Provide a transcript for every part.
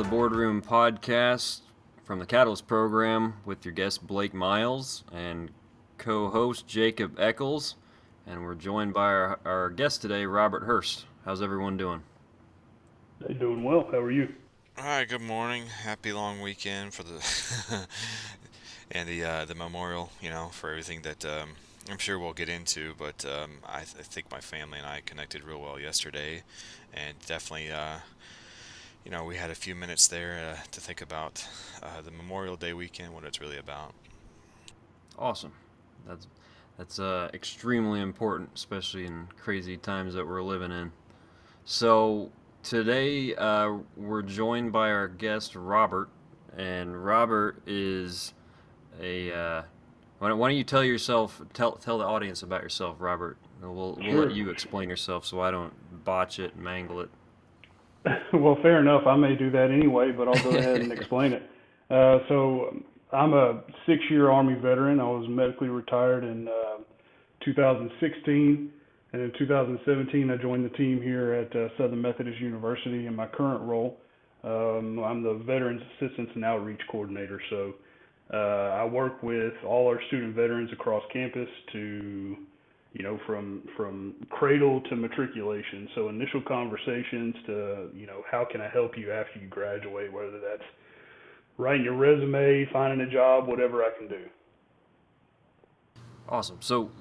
Boardroom podcast from the Catalyst program with your guest Blake Miles and co-host Jacob Eccles, and we're joined by our guest today, Robert Hurst. How's everyone doing? Hey, doing well. How are you? All right, good morning. Happy long weekend for the and the memorial, for everything that I'm sure we'll get into. But I think my family and I connected real well yesterday, and definitely, we had a few minutes there to think about the Memorial Day weekend, what it's really about. Awesome. That's extremely important, especially in crazy times that we're living in. So today we're joined by our guest Robert, and Robert is a. Why don't you tell the audience about yourself, Robert? We'll Sure. let you explain yourself so I don't botch it and mangle it. Well, fair enough. I may do that anyway, but I'll go ahead and explain it. So I'm a 6-year Army veteran. I was medically retired in 2016, and in 2017 I joined the team here at Southern Methodist University. In my current role, I'm the Veterans Assistance and Outreach Coordinator. So I work with all our student veterans across campus to from cradle to matriculation. So initial conversations to, how can I help you after you graduate, whether that's writing your resume, finding a job, whatever I can do. Awesome. So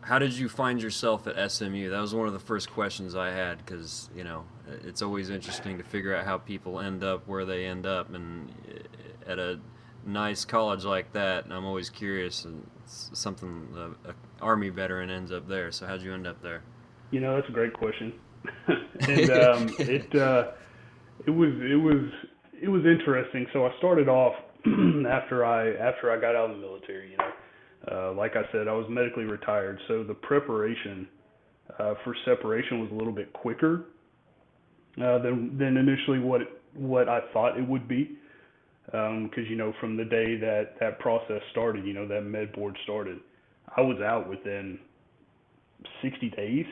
how did you find yourself at SMU? That was one of the first questions I had because, it's always interesting to figure out how people end up where they end up. And at a nice college like that, and I'm always curious, and it's something an Army veteran ends up there. So how'd you end up there? That's a great question. And it was interesting. So I started off after I got out of the military. Like I said, I was medically retired, so the preparation for separation was a little bit quicker than initially what I thought it would be. Because from the day that process started, that med board started, I was out within 60 days.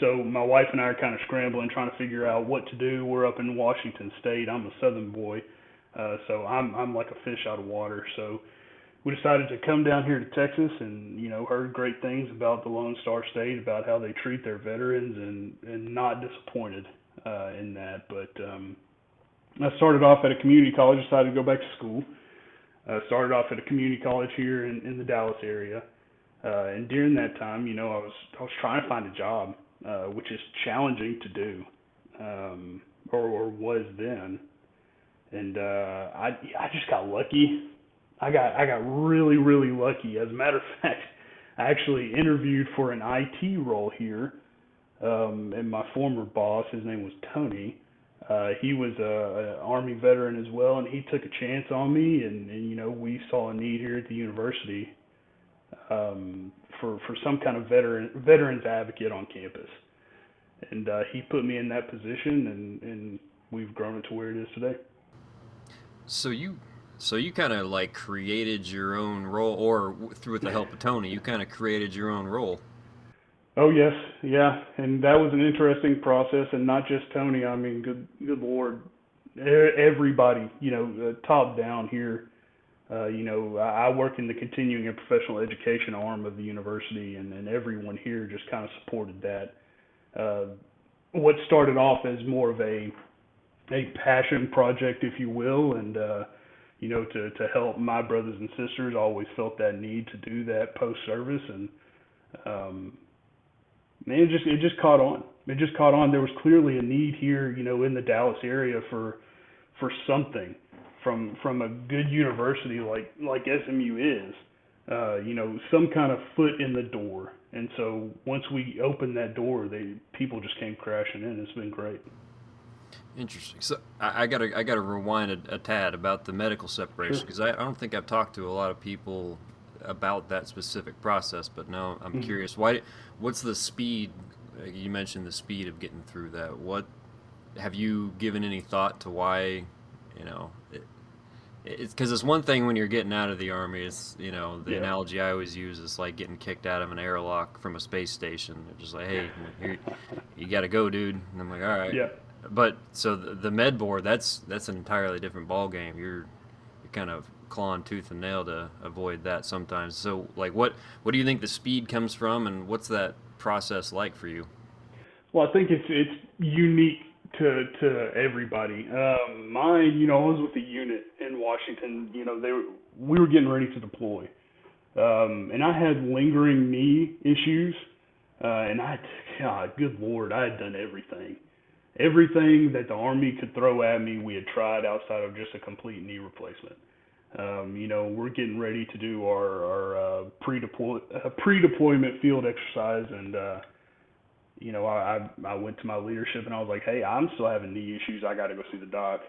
So my wife and I are kind of scrambling, trying to figure out what to do. We're up in Washington State. I'm a Southern boy, so I'm like a fish out of water. So we decided to come down here to Texas, and heard great things about the Lone Star State, about how they treat their veterans, and not disappointed in that. But I started off at a community college, decided to go back to school. Started off at a community college here in the Dallas area. And during that time, I was trying to find a job, which is challenging to do, or was then. And I just got lucky. I got really, really lucky. As a matter of fact, I actually interviewed for an IT role here, and my former boss, his name was Tony. He was an Army veteran as well, and he took a chance on me, and we saw a need here at the university for some kind of veterans advocate on campus, and he put me in that position, and we've grown it to where it is today. So you kind of like created your own role, or through with the help of Tony, you kind of created your own role. Oh yes, yeah, and that was an interesting process, and not just Tony. I mean, good Lord, everybody, top down here. I work in the continuing and professional education arm of the university, and everyone here just kind of supported that. What started off as more of a passion project, if you will, and to help my brothers and sisters, I always felt that need to do that post service, and man, it just caught on. It just caught on. There was clearly a need here, in the Dallas area for something from a good university like SMU is, some kind of foot in the door. And so once we opened that door, people just came crashing in. It's been great. Interesting. So I gotta rewind a tad about the medical separation Sure. because I don't think I've talked to a lot of people about that specific process. But now I'm Mhm. curious. What's the speed? You mentioned the speed of getting through that. What have you given any thought to why? You know, it's because it's one thing when you're getting out of the army. It's the Yeah. analogy I always use is like getting kicked out of an airlock from a space station. They're just like, hey, here, you got to go, dude. And I'm like, all right. Yeah. But so the med board, that's an entirely different ball game. You're kind of clawing tooth and nail to avoid that sometimes. So like, what do you think the speed comes from, and what's that process like for you? Well, I think it's unique to everybody. Mine, I was with the unit in Washington. We were getting ready to deploy, and I had lingering knee issues, and God, good Lord, I had done everything that the Army could throw at me. We had tried outside of just a complete knee replacement. We're getting ready to do our pre-deployment field exercise, and I went to my leadership and I was like, hey, I'm still having knee issues. I got to go see the doc.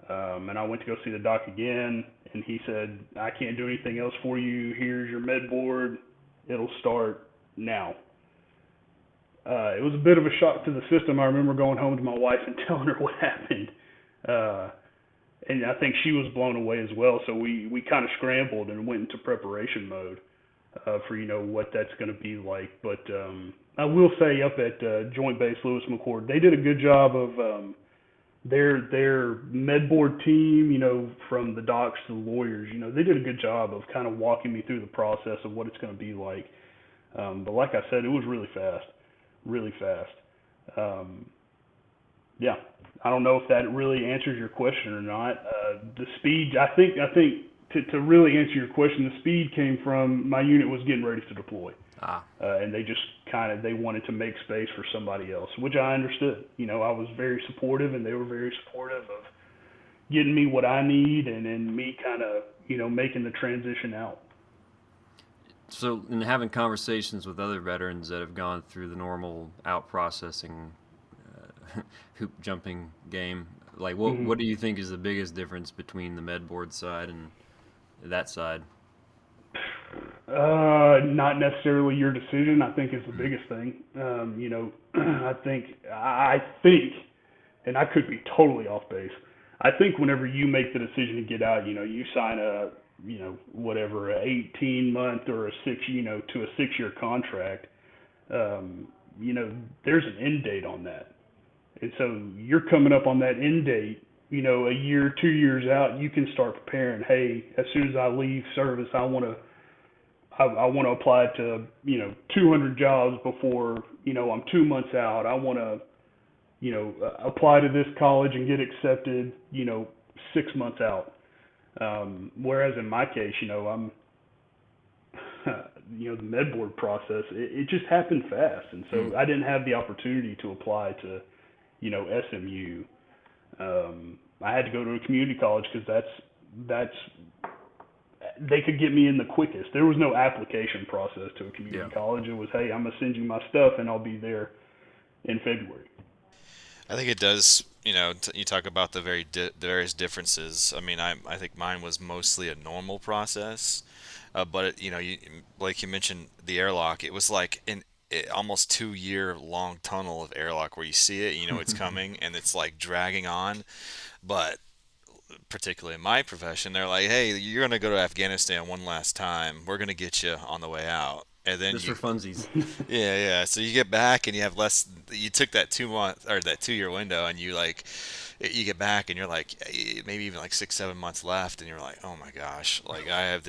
And I went to go see the doc again, and he said, I can't do anything else for you. Here's your med board. It'll start now. It was a bit of a shock to the system. I remember going home to my wife and telling her what happened. Uh, and I think she was blown away as well. So we kind of scrambled and went into preparation mode for what that's going to be like. But I will say up at Joint Base Lewis McChord, they did a good job of their med board team. From the docs to the lawyers. They did a good job of kind of walking me through the process of what it's going to be like. But like I said, it was really fast, really fast. Um, yeah, I don't know if that really answers your question or not. The speed, I think to really answer your question, the speed came from my unit was getting ready to deploy, Ah, and they just they wanted to make space for somebody else, which I understood. I was very supportive, and they were very supportive of getting me what I need, and then me kind of making the transition out. so in having conversations with other veterans that have gone through the normal out processing hoop jumping game. Like, what Hmm. what do you think is the biggest difference between the med board side and that side? Not necessarily your decision. I think is the Mm. biggest thing. I think, and I could be totally off base. I think whenever you make the decision to get out, you sign whatever, a 18 month or a to a 6 year contract. Um, there's an end date on that, and so you're coming up on that end date. A year, 2 years out, you can start preparing. Hey, as soon as I leave service, I want to apply to 200 jobs before I'm 2 months out. I want to apply to this college and get accepted 6 months out. Whereas in my case, I'm the med board process, it just happened fast, and so Mm. I didn't have the opportunity to apply to SMU. I had to go to a community college because that's they could get me in the quickest. There was no application process to a Yeah. community college. It was, hey, I'm gonna send you my stuff and I'll be there in February. I think it does. You talk about the various differences. I mean, I think mine was mostly a normal process, but like you mentioned the airlock. It was like an almost 2 year long tunnel of airlock where you see it, you know it's coming, and it's like dragging on. But particularly in my profession, they're like, "Hey, you're gonna go to Afghanistan one last time. We're gonna get you on the way out." And then Just for funsies. yeah, yeah. So you get back and you have less. You took that 2 month or that 2 year window, and you get back and you're like, maybe even like 6, 7 months left, and you're like, oh my gosh, like I have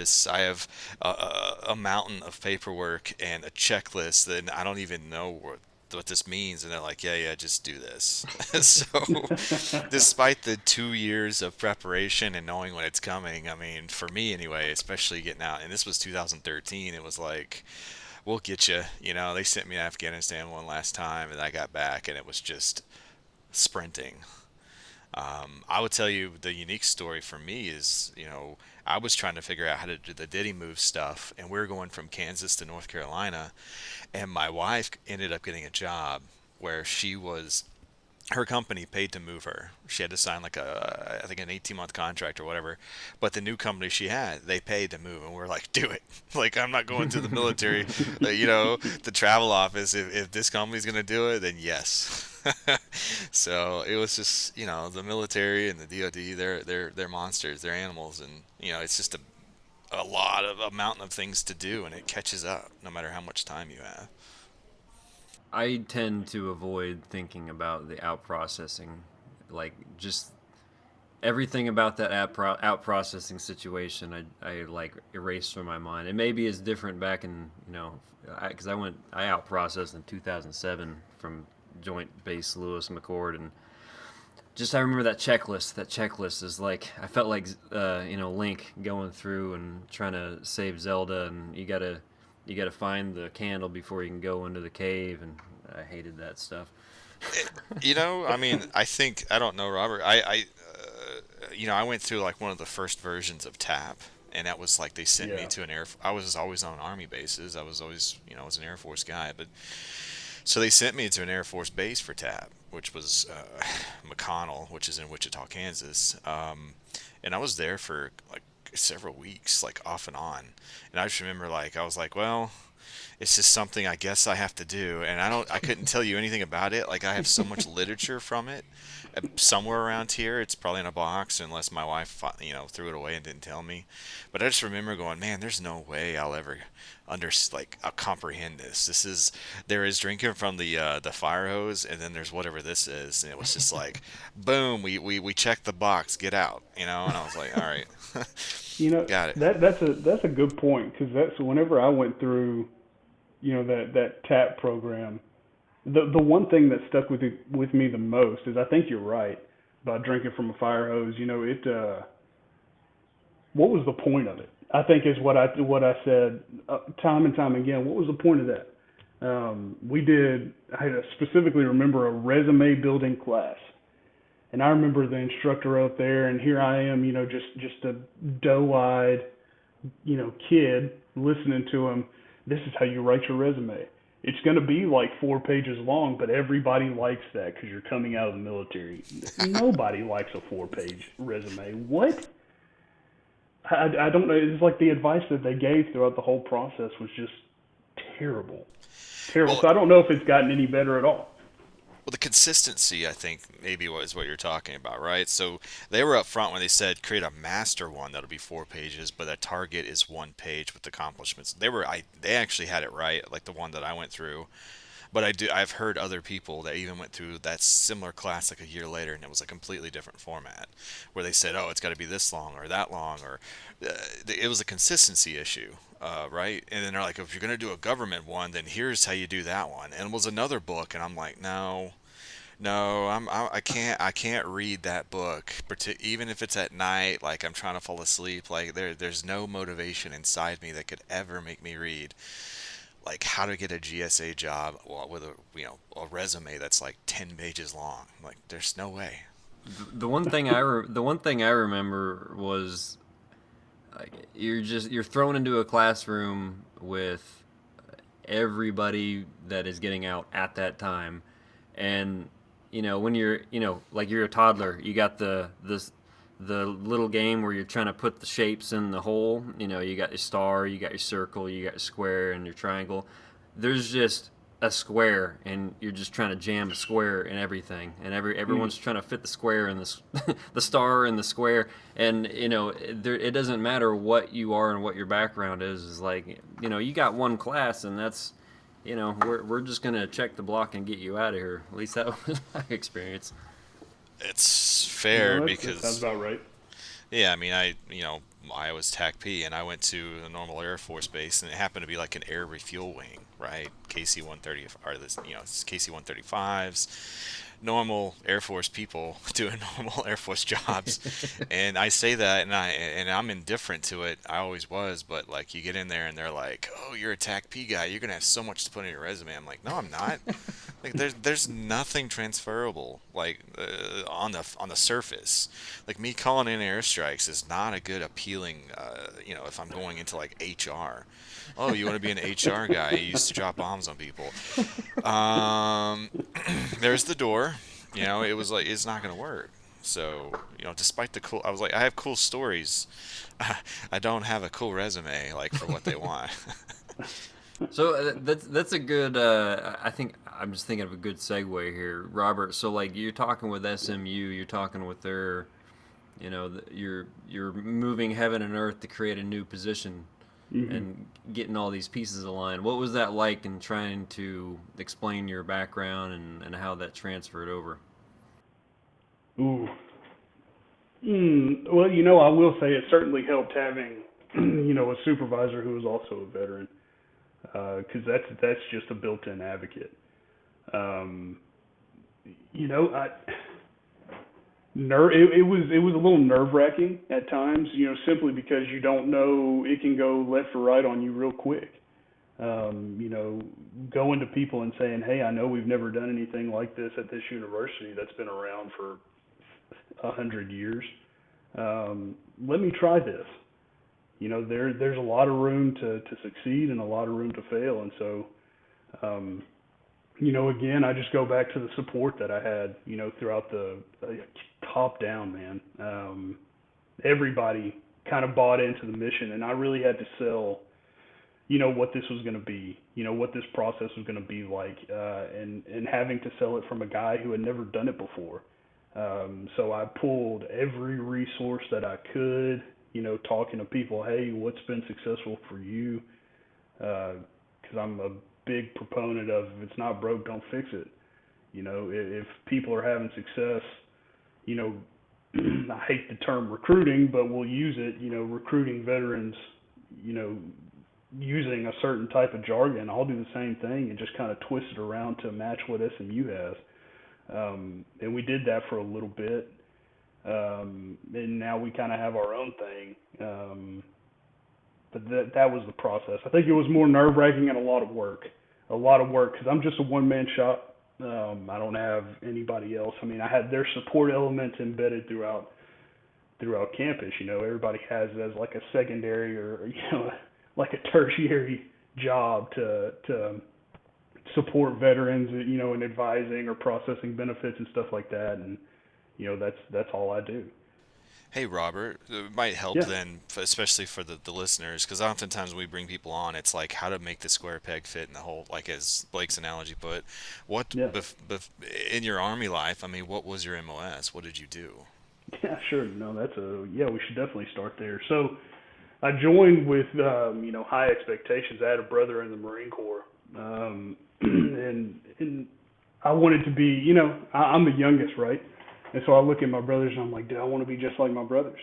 a mountain of paperwork and a checklist that I don't even know what this means, and they're like, yeah, yeah, just do this. So, despite the 2 years of preparation and knowing when it's coming, I mean, for me anyway, especially getting out, and this was 2013, it was like, we'll get you. They sent me to Afghanistan one last time, and I got back, and it was just sprinting. I would tell you the unique story for me is, I was trying to figure out how to do the Diddy move stuff, and we were going from Kansas to North Carolina, and my wife ended up getting a job where she was her company paid to move her. She had to sign like I think an 18-month contract or whatever. But the new company she had, they paid to move, and we're like, do it. Like I'm not going to the military, the travel office. If this company's gonna do it, then yes. So it was just, the military and the DoD, they're monsters, they're animals, and it's just a lot of a mountain of things to do, and it catches up no matter how much time you have. I tend to avoid thinking about the out processing, like just everything about that out processing situation. I like erase from my mind. It maybe is different back in because I out processed in 2007 from Joint Base Lewis McChord, and just I remember that checklist. That checklist is like I felt like Link going through and trying to save Zelda, and you gotta find the candle before you can go into the cave, and I hated that stuff. I mean, I don't know, Robert. I went through like one of the first versions of TAP, and that was like they sent me Yeah. to an air. I was always on Army bases. I was always, I was an Air Force guy, but so they sent me to an Air Force base for TAP, which was McConnell, which is in Wichita, Kansas. And I was there for like several weeks, like off and on. And I just remember like I was like, well, it's just something I guess I have to do, and I couldn't tell you anything about it. Like I have so much literature from it somewhere around here. It's probably in a box unless my wife threw it away and didn't tell me. But I just remember going, man, there's no way I'll ever I'll comprehend this. There is drinking from the fire hose, and then there's whatever this is, and it was just like boom, we checked the box, get out, and I was like, all right. Got it. That's a good point, because that's whenever I went through, that TAP program. The one thing that stuck with me the most is, I think you're right about drinking from a fire hose. What was the point of it? I think is what I said time and time again. What was the point of that? We did. I specifically remember a resume building class, and I remember the instructor out there, and here I am, just a doe-eyed, kid listening to him. This is how you write your resume. It's going to be like 4 pages long, but everybody likes that because you're coming out of the military. Nobody likes a 4-page resume. What? I don't know. It's like the advice that they gave throughout the whole process was just terrible. Terrible. Well, So I don't know if it's gotten any better at all. Well, the consistency, I think, maybe was what you're talking about, right? So they were up front when they said create a master one that'll be 4 pages, but that target is 1 page with accomplishments. They actually had it right, like the one that I went through. But I've heard other people that even went through that similar class like a year later, and it was a completely different format, where they said, "Oh, it's got to be this long or that long," or it was a consistency issue, right? And then they're like, "If you're gonna do a government one, then here's how you do that one." And it was another book, and I'm like, "No, no, I can't read that book, even if it's at night, like I'm trying to fall asleep. Like there's no motivation inside me that could ever make me read." Like how to get a GSA job with a resume that's like 10 pages long. Like there's no way. The one thing I remember was like, you're thrown into a classroom with everybody that is getting out at that time, and when like you're a toddler, you got the little game where you're trying to put the shapes in the hole. You got your star, you got your circle, you got your square, and your triangle. There's just a square, and you're just trying to jam a square in everything, and everyone's trying to fit the square in the the star in the square, and it doesn't matter what you are and what your background is. Is like you got one class, and that's we're just gonna check the block and get you out of here. At least that was my experience. It's fair That sounds because about right. yeah, I mean I was TAC P and I went to a normal Air Force base and it happened to be like an air refuel wing, right? KC 130 or this it's KC 135s, normal Air Force people doing normal Air Force jobs. And I say that and I'm indifferent to it. I always was, but like you get in there and they're like, "Oh, you're a TAC P guy. You're gonna have so much to put in your resume." I'm like, "No, I'm not." Like there's nothing transferable like on the surface. Like me calling in airstrikes is not a good appealing. If I'm going into like HR. Oh, you want to be an HR guy? You used to drop bombs on people. Um, there's the door. You know, it was like it's not gonna work. So, despite the cool, I was like, I have cool stories. I don't have a cool resume like for what they want. So that's a good. I think I'm just thinking of a good segue here, Robert. So like you're talking with SMU, you're talking with their, you're moving heaven and earth to create a new position, Hmm. and getting all these pieces aligned. What was that like in trying to explain your background and how that transferred over? Ooh. Well, I will say it certainly helped having, a supervisor who was also a veteran, because that's just a built-in advocate. Um, you know, I it was a little nerve-wracking at times, simply because you don't know it can go left or right on you real quick. You know, going to people and saying, "Hey, I know we've never done anything like this at this university that's been around for 100 years. Let me try this." There's a lot of room to succeed and a lot of room to fail, and so um, again, I just go back to the support that I had, throughout the top down, man. Everybody kind of bought into the mission, and I really had to sell, what this was going to be, what this process was going to be like, and having to sell it from a guy who had never done it before. So I pulled every resource that I could, talking to people, hey, what's been successful for you? Because I'm a big proponent of if it's not broke, don't fix it. If people are having success, you know, I hate the term recruiting, but we'll use it, recruiting veterans, you know, using a certain type of jargon. I'll do the same thing and just kind of twist it around to match what SMU has. And we did that for a little bit. And now we kind of have our own thing. But that was the process. I think it was more nerve wracking and a lot of work because I'm just a one man shop. I don't have anybody else. I mean, I had their support elements embedded throughout campus. Everybody has it as like a secondary or like a tertiary job to support veterans, in advising or processing benefits and stuff like that. And that's all I do. Hey, Robert, it might help Yeah, then, especially for the listeners, because oftentimes when we bring people on, it's like how to make the square peg fit in the hole, like as Blake's analogy put. What, yeah, in your Army life, I mean, what was your MOS? What did you do? yeah. Sure. No, yeah. We should definitely start there. So I joined with high expectations. I had a brother in the Marine Corps, and I wanted to be. I'm the youngest, right? And so I look at my brothers and I'm like, dude, I want to be just like my brothers.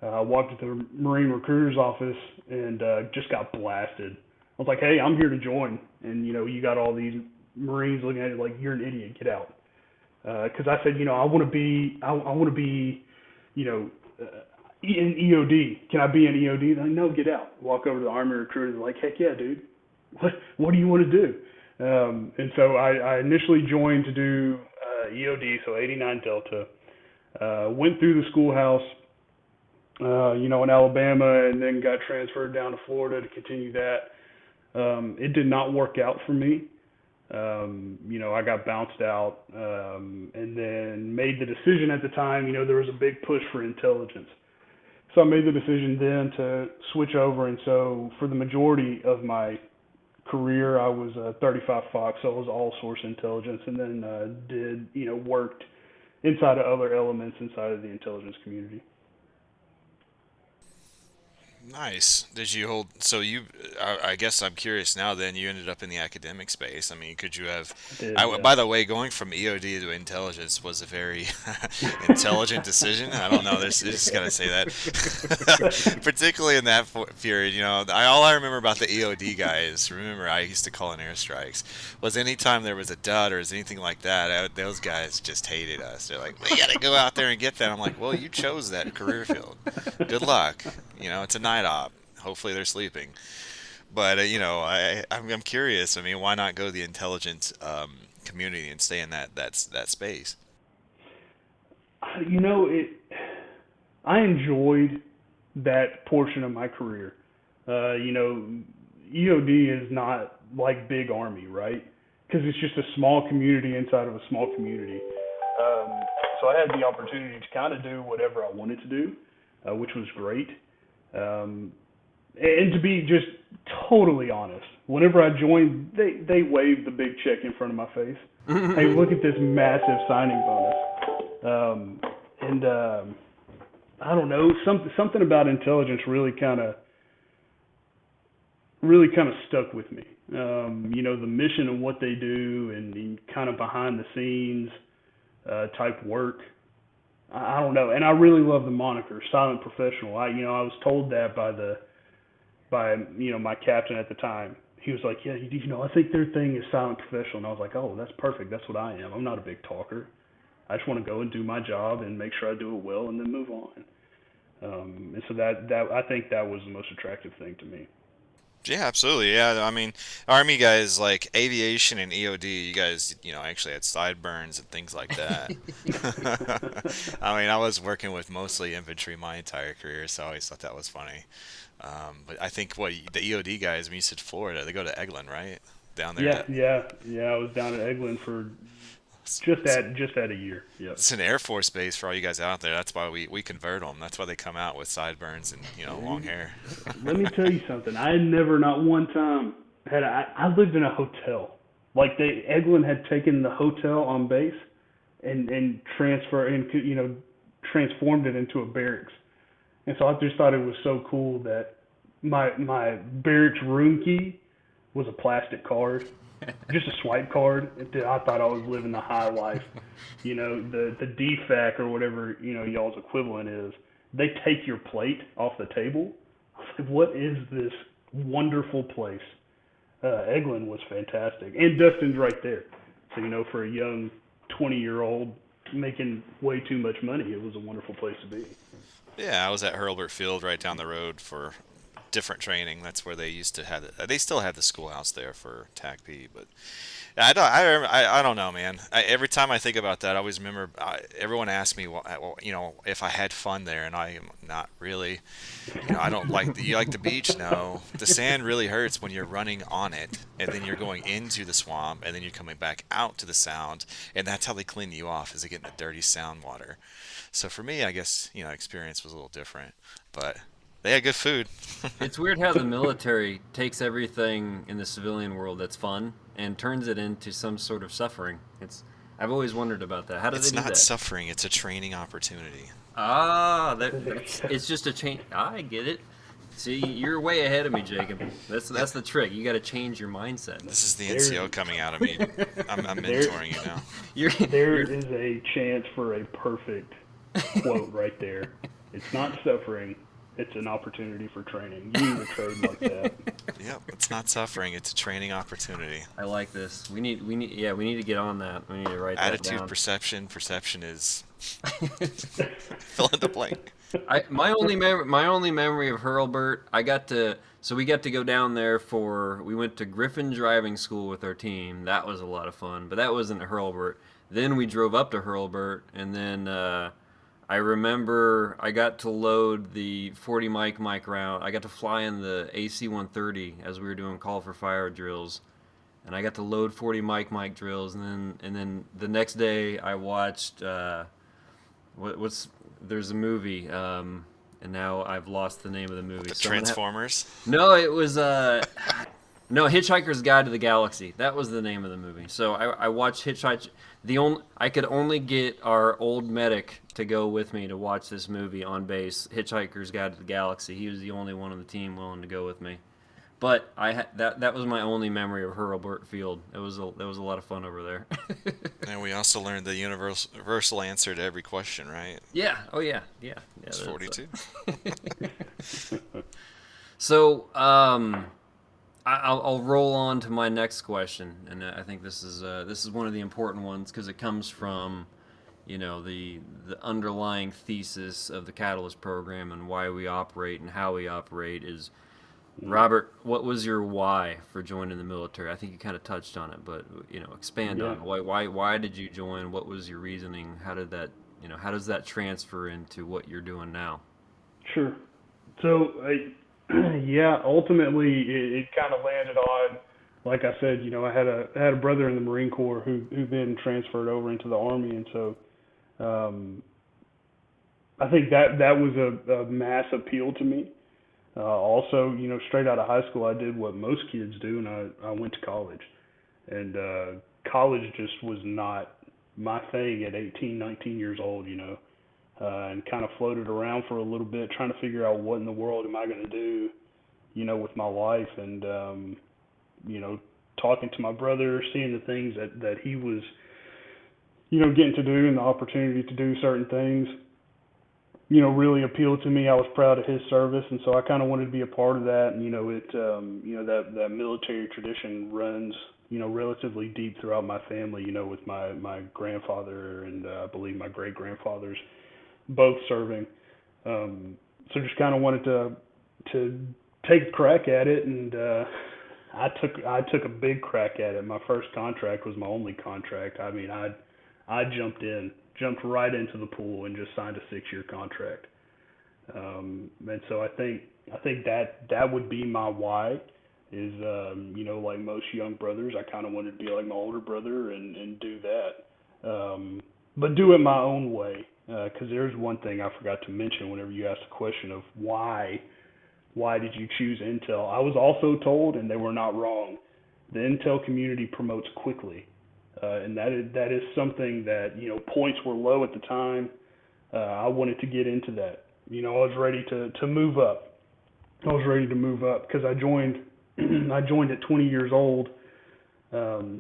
I walked into the Marine recruiter's office and just got blasted. I was like, hey, I'm here to join, and you got all these Marines looking at it like you're an idiot. Get out. Because I said, I want to be, I want to be, you know, in EOD. Can I be in EOD? They're like, no, get out. Walk over to the Army recruiter. They're like, heck yeah, dude. What do you want to do? And so I initially joined to do EOD, so 89 Delta. Went through the schoolhouse, in Alabama, and then got transferred down to Florida to continue that. It did not work out for me. I got bounced out, and then made the decision at the time. There was a big push for intelligence, so I made the decision then to switch over. And so for the majority of my career, I was 35 Fox, so I was all source intelligence, and then worked inside of other elements inside of the intelligence community. Nice. Did you hold? So I guess I'm curious now. Then you ended up in the academic space. I mean, could you have? I did, yeah. By the way, going from EOD to intelligence was a very intelligent decision. I don't know. There's you just gotta say that, particularly in that period. All I remember about the EOD guys. Remember, I used to call in airstrikes. Was anytime there was a dud or was anything like that, those guys just hated us. They're like, we gotta go out there and get that. I'm like, well, you chose that career field. Good luck. It's a night op. Hopefully they're sleeping. But I'm curious. I mean, why not go to the intelligence community and stay in that space? It. I enjoyed that portion of my career. EOD is not like big army, right? Because it's just a small community inside of a small community. Um, so I had the opportunity to kind of do whatever I wanted to do, which was great. Um, and to be just totally honest, whenever I joined, they waved the big check in front of my face. Hey, look at this massive signing bonus. And I don't know, something about intelligence really kind of stuck with me. The mission and what they do, and kind of behind the scenes type work. I don't know, and I really love the moniker Silent Professional. I was told that by my captain at the time. He was like, yeah, I think their thing is Silent Professional, and I was like, oh, that's perfect. That's what I am. I'm not a big talker. I just want to go and do my job and make sure I do it well, and then move on. And so that I think that was the most attractive thing to me. Yeah, absolutely. Yeah, I mean, Army guys like aviation and EOD, you guys, actually had sideburns and things like that. I mean, I was working with mostly infantry my entire career, so I always thought that was funny. But I think the EOD guys, when you said Florida, they go to Eglin, right? Down there. Yeah, yeah, yeah. I was down at Eglin for just at a year. Yep. It's an Air Force base for all you guys out there. That's why we convert them. That's why they come out with sideburns and long hair. Let me tell you something. I had never, not one time, I lived in a hotel. Like Eglin had taken the hotel on base and transformed it into a barracks. And so I just thought it was so cool that my barracks room key was a plastic card, just a swipe card. I thought I was living the high life. The DFAC or whatever y'all's equivalent is. They take your plate off the table. I was like, what is this wonderful place? Eglin was fantastic, and Dustin's right there. So for a young 20-year-old making way too much money, it was a wonderful place to be. Yeah, I was at Hurlburt Field right down the road for different training. That's where they used to have it. They still have the schoolhouse there for TAC-P, but I don't know, man. Every time I think about that, I always remember everyone asks me, if I had fun there, and I am not really. I don't like you like the beach. No, the sand really hurts when you're running on it, and then you're going into the swamp, and then you're coming back out to the sound, and that's how they clean you off, is they get in the dirty sound water. So for me, I guess experience was a little different, but they had good food. It's weird how the military takes everything in the civilian world that's fun and turns it into some sort of suffering. I've always wondered about that. How do they It's do not that? suffering; it's a training opportunity. It's just a change. I get it. See, you're way ahead of me, Jacob. That's the trick. You got to change your mindset. This is the There, NCO coming out of me. I'm there, mentoring you now. You're, there you're is a chance for a perfect quote right there. It's not suffering. It's an opportunity for training. You need to trademark that. Yep, it's not suffering; it's a training opportunity. I like this. We need to get on that. We need to write that Attitude, down. perception is fill in the blank. My only memory of Hurlburt, we got to go down there we went to Griffin Driving School with our team. That was a lot of fun, but that wasn't Hurlburt. Then we drove up to Hurlburt, and then I remember I got to load the 40 mic round. I got to fly in the AC-130 as we were doing call for fire drills, and I got to load 40 mic drills, and then the next day I watched what's there's a movie, and now I've lost the name of the movie. The So I'm gonna Transformers. no, it was no, Hitchhiker's Guide to the Galaxy. That was the name of the movie. So I watched Hitchhiker. I could only get our old medic to go with me to watch this movie on base, Hitchhiker's Guide to the Galaxy. He was the only one on the team willing to go with me. But that was my only memory of Hurlburt Field. That was a lot of fun over there. And we also learned the universal answer to every question, right? Yeah. Oh yeah. Yeah. Yeah. It's 42. So I'll roll on to my next question, and I think this is one of the important ones because it comes from, the underlying thesis of the Catalyst program and why we operate and how we operate is, Robert, what was your why for joining the military? I think you kind of touched on it, but expand on Yeah, it. Why did you join? What was your reasoning? How does that transfer into what you're doing now? sure. So, yeah, ultimately it kind of landed on, like I said, I had a brother in the Marine Corps who then transferred over into the Army, and so Um, I think that was a mass appeal to me. Also, straight out of high school, I did what most kids do, and I went to college. And college just was not my thing at 18, 19 years old, and kind of floated around for a little bit, trying to figure out what in the world am I going to do, with my life. And, you know, talking to my brother, seeing the things that he was, getting to do and the opportunity to do certain things, really appealed to me. I was proud of his service, and so I kind of wanted to be a part of that. And that military tradition runs, relatively deep throughout my family. With my grandfather and I believe my great grandfathers both serving. So just kind of wanted to take a crack at it, and I took a big crack at it. My first contract was my only contract. I mean, I jumped right into the pool and just signed a 6-year contract. And so I think that would be my why is, like most young brothers, I kind of wanted to be like my older brother and do that. But do it my own way. Because there's one thing I forgot to mention whenever you asked the question of why did you choose Intel? I was also told, and they were not wrong, the Intel community promotes quickly. And that is something that, points were low at the time. I wanted to get into that. I was ready to move up. I was ready to move up because I joined at 20 years old,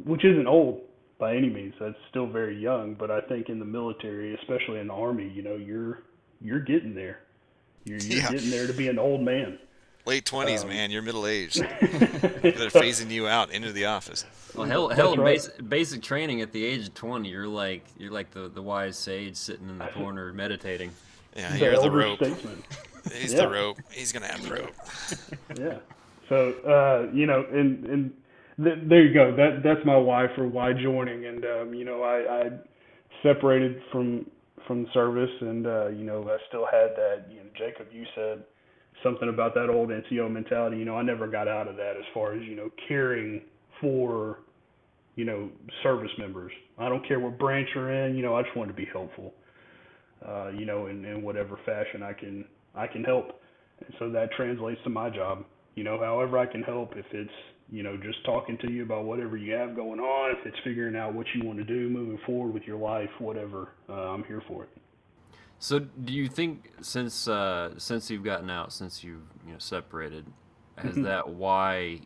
which isn't old by any means. That's still very young, but I think in the military, especially in the Army, you're getting there. You're Yeah, getting there to be an old man. late 20s, Um, man. You're middle aged. They're so, phasing you out into the office. Well, hell, that's in right. basic training at the age of 20, you're like the wise sage sitting in the corner meditating. Yeah, The you're the elder rope. statesman. He's the Yeah, rope. He's gonna have the rope. yeah. So, there you go. That's my why for why joining. And I separated from service, and I still had that. Jacob, you said something about that old NCO mentality. I never got out of that as far as caring for service members. I don't care what branch you're in. I just want to be helpful. In whatever fashion I can help. And so that translates to my job. However I can help, if it's, just talking to you about whatever you have going on, if it's figuring out what you want to do moving forward with your life, whatever, I'm here for it. So, do you think since you've gotten out, since you've separated, has Mhm. that why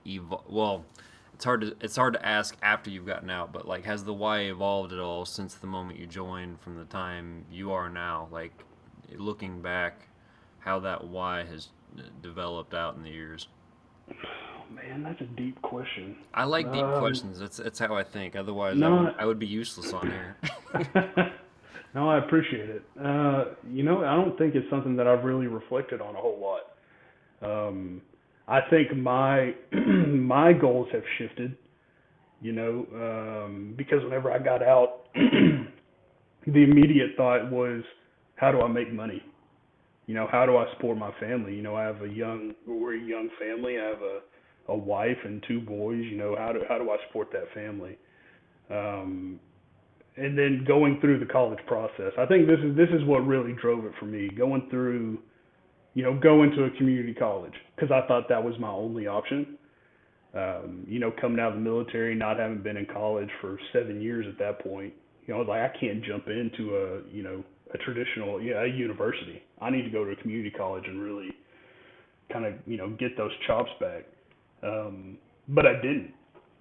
well, it's hard to ask after you've gotten out, but like has the why evolved at all since the moment you joined from the time you are now? Like looking back, how that why has developed out in the years. Oh, man, that's a deep question. I like deep Um, questions. That's how I think. Otherwise, I would no, I would be useless on here. no, I appreciate it. I don't think it's something that I've really reflected on a whole lot. I think my my goals have shifted. Because whenever I got out, the immediate thought was, how do I make money? How do I support my family? We're a young family. I have a wife and 2 boys. How do I support that family? Um, and then going through the college process, I think this is what really drove it for me. Going to a community college because I thought that was my only option. Coming out of the military, not having been in college for 7 years at that point, I was like, I can't jump into a traditional, a university. I need to go to a community college and really kind of, get those chops back. But I didn't.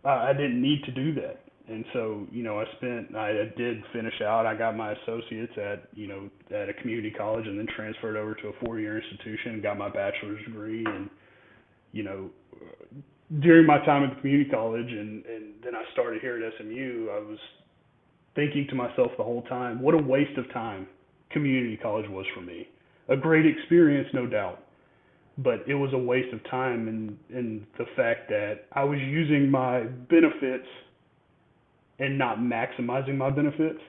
I didn't need to do that. And so, I did finish out. I got my associates at a community college and then transferred over to a 4-year institution and got my bachelor's degree. And, you know, during my time at the community college and then I started here at SMU, I was thinking to myself the whole time, what a waste of time community college was for me. A great experience, no doubt, but it was a waste of time in the fact that I was using my benefits and not maximizing my benefits.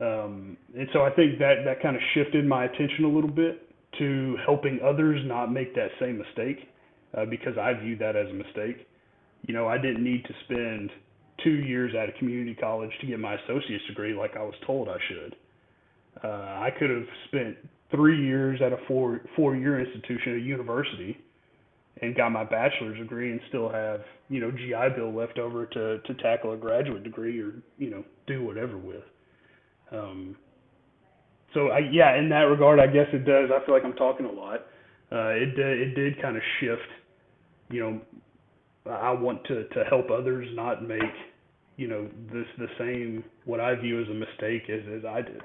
And so I think that kind of shifted my attention a little bit to helping others not make that same mistake, because I viewed that as a mistake. I didn't need to spend 2 years at a community college to get my associate's degree like I was told I should. I could have spent 3 years at a four-year institution, a university, and got my bachelor's degree and still have, GI Bill left over to tackle a graduate degree or, do whatever with. Um, yeah, in that regard, I guess it does. I feel like I'm talking a lot. It did kind of shift. You know, I want to help others not make, this the same what I view as a mistake as I did.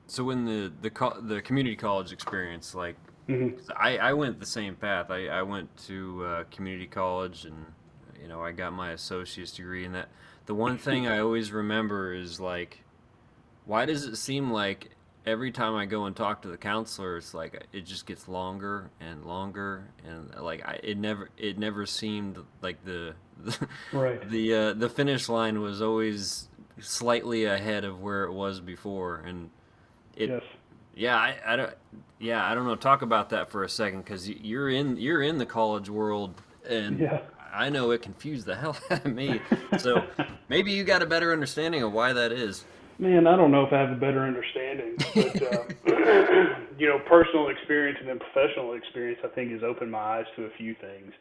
So in the community college experience, like, Hmm. 'cause I went the same path. I went to community college, and I got my associate's degree. And that the one thing I always remember is like, why does it seem like every time I go and talk to the counselor, it's like it just gets longer and longer, and like it never seemed like Right. the finish line was always slightly ahead of where it was before, and it Yes. yeah, I don't. Yeah, I don't know. Talk about that for a second, because you're in the college world, and Yeah. I know it confused the hell out of me. So maybe you got a better understanding of why that is. Man, I don't know if I have a better understanding, but personal experience and then professional experience, I think, has opened my eyes to a few things.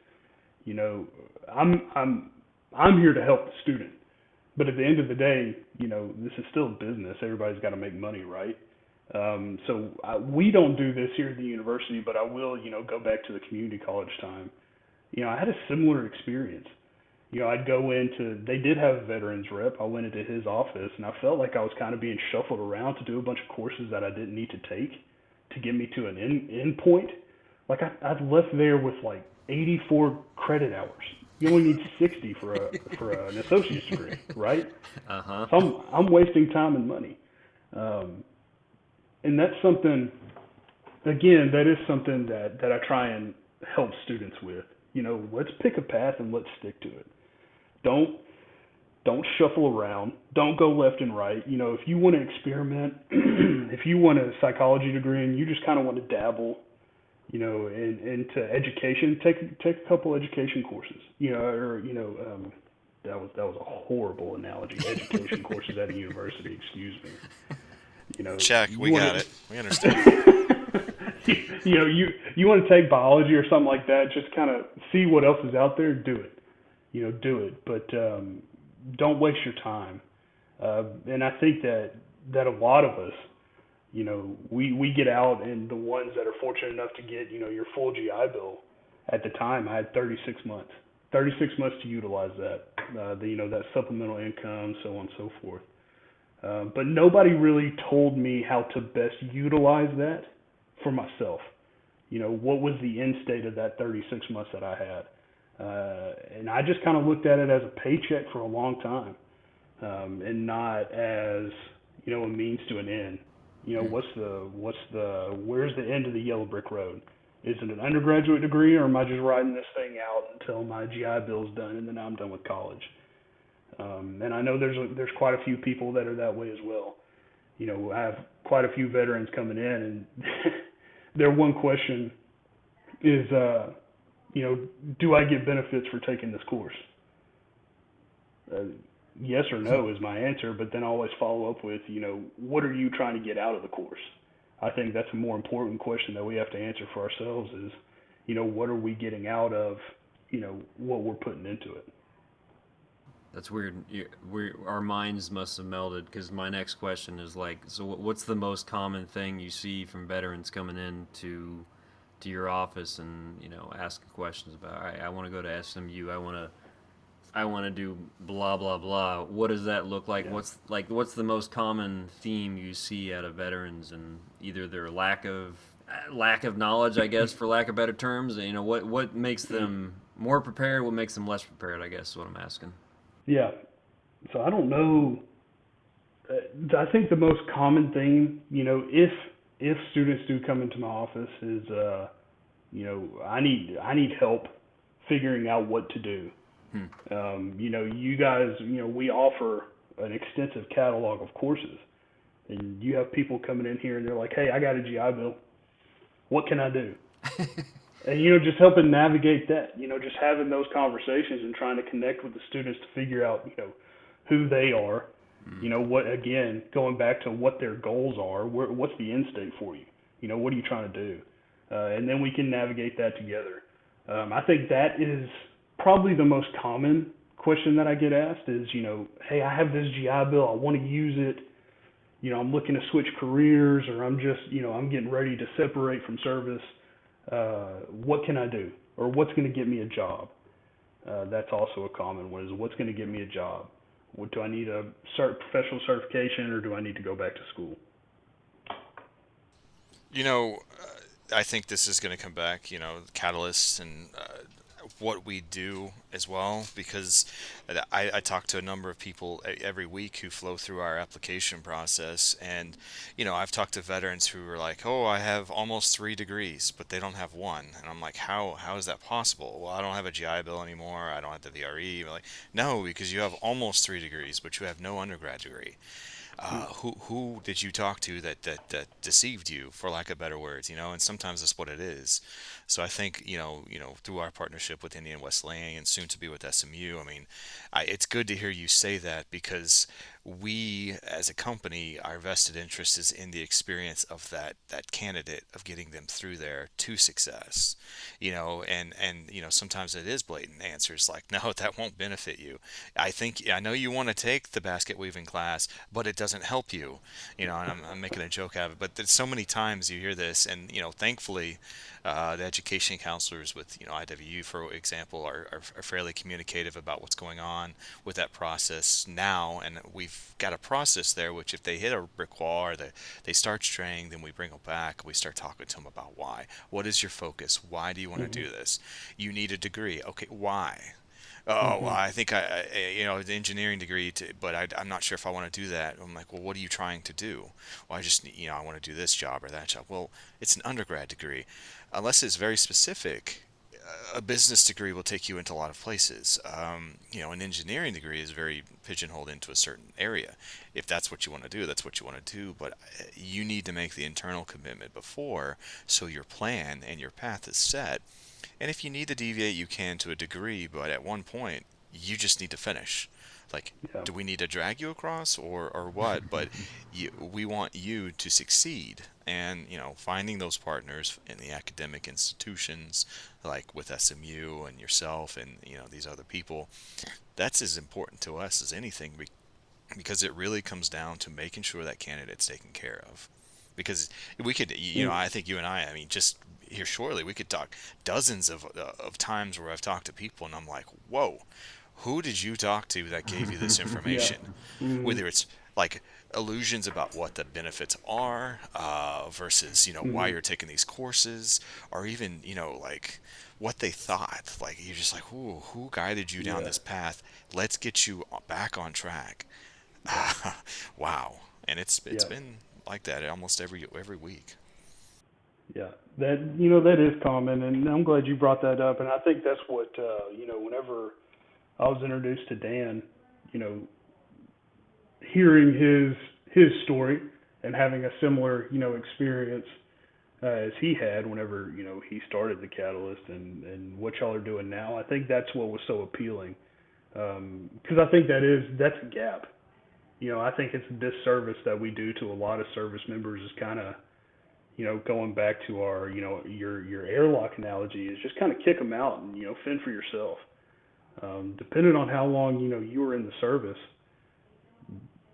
You know, I'm here to help the student, but at the end of the day, this is still a business. Everybody's got to make money, right? We don't do this here at the university, but I will, go back to the community college time. I had a similar experience. I'd go into, they did have a veterans rep. I went into his office and I felt like I was kind of being shuffled around to do a bunch of courses that I didn't need to take to get me to an end point. Like I've left there with like 84 credit hours. You only need 60 for an associate's degree, right? Uh huh. So I'm wasting time and money. Um, and that's something, again, that is something that I try and help students with. Let's pick a path and let's stick to it. Don't don't shuffle around. Don't go left and right. If you want to experiment, if you want a psychology degree and you just kind of want to dabble, into education, take a couple education courses. That was a horrible analogy. Education courses at a university. Excuse me. Check. You We want got to it. We understand. you want to take biology or something like that, just kind of see what else is out there, do it. Do it, but don't waste your time. And I think that a lot of us, we get out, and the ones that are fortunate enough to get, your full GI Bill. At the time, I had 36 months. 36 months to utilize that, that supplemental income, so on and so forth. But nobody really told me how to best utilize that for myself. What was the end state of that 36 months that I had? And I just kind of looked at it as a paycheck for a long time, and not as, a means to an end. Where's the end of the yellow brick road? Is it an undergraduate degree, or am I just riding this thing out until my GI Bill's done and then I'm done with college? And I know there's quite a few people that are that way as well. I have quite a few veterans coming in, and their one question is, do I get benefits for taking this course? Uh, yes or no is my answer, but then I always follow up with, what are you trying to get out of the course? I think that's a more important question that we have to answer for ourselves is, what are we getting out of, what we're putting into it? That's weird. Our minds must have melded, because my next question is like, so what's the most common thing you see from veterans coming in to your office and asking questions about? All right, I want to go to SMU. I want to do blah blah blah. What does that look like? Yeah. What's the most common theme you see out of veterans, and either their lack of knowledge, I guess, for lack of better terms. What makes them more prepared? What makes them less prepared? I guess is what I'm asking. Yeah. So I don't know. I think the most common thing, if students do come into my office, is, I need help figuring out what to do. Hmm. You guys, we offer an extensive catalog of courses, and you have people coming in here and they're like, "Hey, I got a GI Bill. What can I do?" And just helping navigate that. Just having those conversations and trying to connect with the students to figure out, who they are, Mm. You know, what, again, going back to what their goals are, what's the end state for you? You know, what are you trying to do? And then we can navigate that together. I think that is probably the most common question that I get asked is, you know, hey, I have this GI Bill, I want to use it. You know, I'm looking to switch careers, or I'm just, you know, I'm getting ready to separate from service. What can I do? Or what's going to get me a job? That's also a common one, is what's going to get me a job? What, do I need a professional certification, or do I need to go back to school? You know, I think this is going to come back, catalysts and what we do as well, because I talk to a number of people every week who flow through our application process. And, I've talked to veterans who are like, oh, I have almost 3 degrees, but they don't have one. And I'm like, how is that possible? Well, I don't have a GI Bill anymore. I don't have the VRE. We're like, no, because you have almost 3 degrees, but you have no undergrad degree. Who did you talk to that deceived you, for lack of better words, and sometimes that's what it is. So I think, through our partnership with Indian Wesleyan and soon to be with SMU, I mean, it's good to hear you say that, because we as a company, our vested interest is in the experience of that candidate, of getting them through there to success. Sometimes it is blatant answers like, no, that won't benefit you. I know you want to take the basket weaving class, but it doesn't help you. And I'm making a joke out of it, but there's so many times you hear this. And thankfully, the education counselors with IWU, for example, are fairly communicative about what's going on with that process now. And we've got a process there, which if they hit a brick wall, or they start straying, then we bring them back. We start talking to them about why. What is your focus? Why do you want to Mm-hmm. do this? You need a degree. Okay, why? Oh, well, Mm-hmm. I think the engineering degree, but I'm not sure if I want to do that. I'm like, well, what are you trying to do? Well, I just, I want to do this job or that job. Well, it's an undergrad degree. Unless it's very specific, a business degree will take you into a lot of places. An engineering degree is very pigeonholed into a certain area. If that's what you want to do, that's what you want to do. But you need to make the internal commitment before, so your plan and your path is set. And if you need to deviate, you can, to a degree, but at one point, you just need to finish. Like, Yeah. do we need to drag you across, or what? But we want you to succeed. And, finding those partners in the academic institutions, like with SMU and yourself and, these other people, that's as important to us as anything, because it really comes down to making sure that candidate's taken care of. Because we could, Mm. I think you and I mean, just here shortly, we could talk dozens of times where I've talked to people and I'm like, whoa, who did you talk to that gave you this Yeah. information? Mm-hmm. Whether it's like illusions about what the benefits are, versus, why Mm-hmm. you're taking these courses, or even, like what they thought. Like, you're just like, ooh, who guided you down Yeah. this path? Let's get you back on track. Yeah. Wow. And it's Yeah. been like that almost every week. Yeah. That, you know, that is common, and I'm glad you brought that up. And I think that's what, you know, whenever I was introduced to Dan, you know, hearing his story and having a similar, you know, experience as he had whenever, you know, he started the Catalyst, and what y'all are doing now. I think that's what was so appealing, because I think that's a gap. You know, I think it's a disservice that we do to a lot of service members, is kind of, you know, going back to our, you know, your airlock analogy, is just kind of kick them out and, you know, fend for yourself. Depending on how long, you know, you were in the service,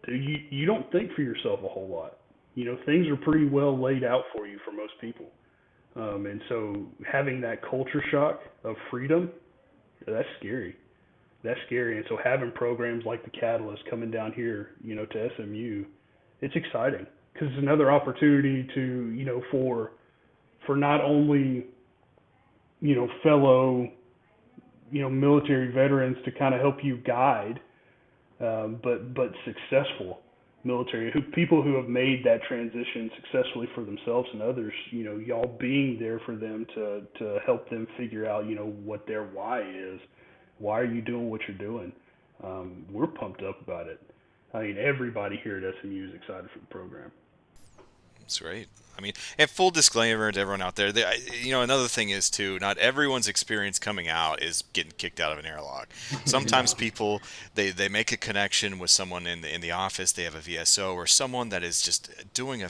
you don't think for yourself a whole lot. You know, things are pretty well laid out for you for most people. And so having that culture shock of freedom, that's scary. That's scary. And so having programs like the Catalyst coming down here, you know, to SMU, it's exciting because it's another opportunity to, you know, for not only, you know, fellow, you know, military veterans to kind of help you guide, but successful military people who have made that transition successfully for themselves and others. You know, y'all being there for them to help them figure out, you know, what their why is. Why are you doing what you're doing? We're pumped up about it. I mean, everybody here at SMU is excited for the program. It's great. I mean, and full disclaimer to everyone out there, another thing is too, not everyone's experience coming out is getting kicked out of an airlock. Sometimes No. people they make a connection with someone in the office, they have a VSO or someone that is just doing a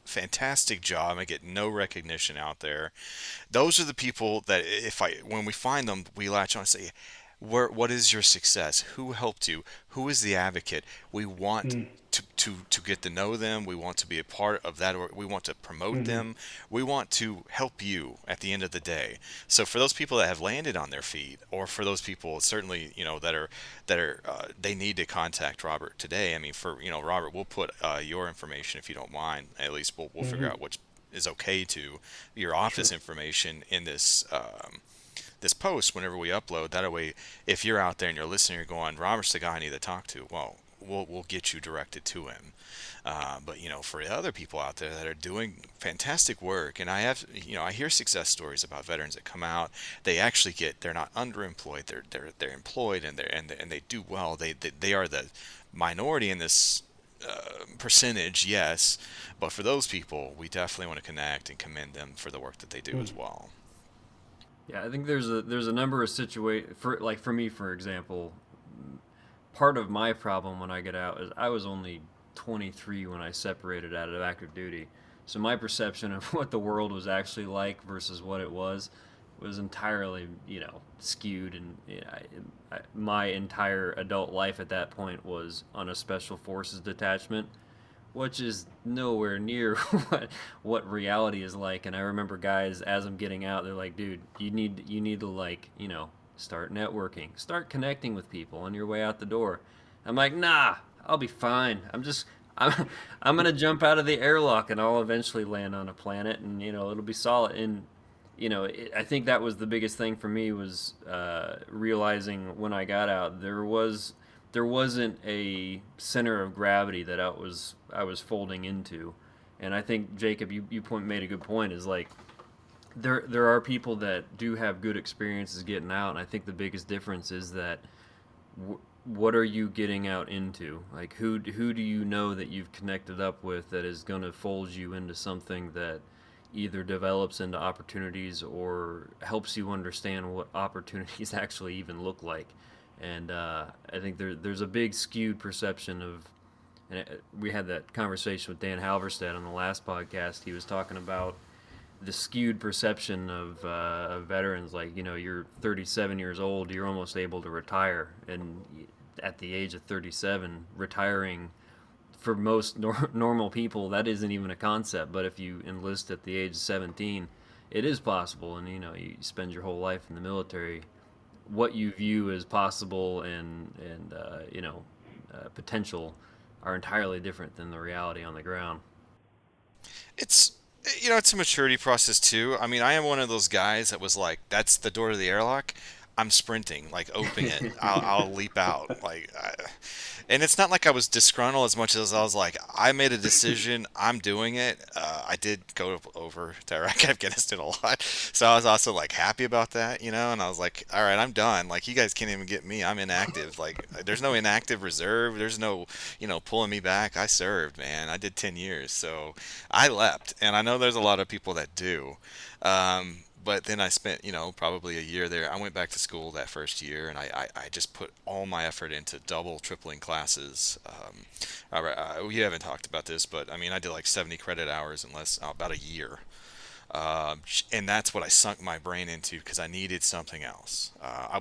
fantastic job and get no recognition out there. Those are the people that if I when we find them, we latch on and say, what is your success? Who helped you? Who is the advocate? We want Mm. to get to know them. We want to be a part of that, or we want to promote Mm-hmm. them. We want to help you at the end of the day. So for those people that have landed on their feet, or for those people certainly that are they need to contact Robert today. I mean, for Robert, we'll put your information if you don't mind. At least we'll figure Mm-hmm. out which is okay to your office Sure. information in this post whenever we upload. That way, if you're out there and you're listening, you're going, Robert's the guy I need to talk to. Well, we'll get you directed to him. But for the other people out there that are doing fantastic work, and I hear success stories about veterans that come out. They actually they're not underemployed. They're employed, and they do well. They are the minority in this percentage, yes, but for those people, we definitely want to connect and commend them for the work that they do as Mm. well. Yeah, I think there's a number of for me, for example, part of my problem when I get out is I was only 23 when I separated out of active duty. So my perception of what the world was actually like versus what it was entirely, skewed. And my entire adult life at that point was on a special forces detachment, which is nowhere near what reality is like. And I remember guys, as I'm getting out, they're like, "Dude, you need to, like, start networking, start connecting with people on your way out the door." I'm like, "Nah, I'll be fine. I'm I'm gonna jump out of the airlock and I'll eventually land on a planet, and it'll be solid." And I think that was the biggest thing for me was realizing when I got out there wasn't a center of gravity that I was folding into. And I think, Jacob, you made a good point, is like there are people that do have good experiences getting out, and I think the biggest difference is that what are you getting out into? Like, who do you know that you've connected up with that is going to fold you into something that either develops into opportunities or helps you understand what opportunities actually even look like. And I think there's a big skewed perception of, and we had that conversation with Dan Halverstead on the last podcast. He was talking about the skewed perception of veterans. Like, you're 37 years old, you're almost able to retire, and at the age of 37, retiring for most normal people, that isn't even a concept. But if you enlist at the age of 17, it is possible. And you spend your whole life in the military. What you view as possible and potential are entirely different than the reality on the ground. It's it's a maturity process too. I mean, I am one of those guys that was like, that's the door to the airlock. I'm sprinting, like open it. I'll leap out, and it's not like I was disgruntled as much as I was like, I made a decision. I'm doing it. I did go over to Iraq and Afghanistan a lot, so I was also like happy about that, And I was like, all right, I'm done. Like, you guys can't even get me. I'm inactive. Like, there's no inactive reserve. There's no, pulling me back. I served, man. I did 10 years, so I leapt, and I know there's a lot of people that do. But then I spent, probably a year there. I went back to school that first year, and I just put all my effort into double, tripling classes. We haven't talked about this, but I mean, I did like 70 credit hours in about a year. And that's what I sunk my brain into because I needed something else.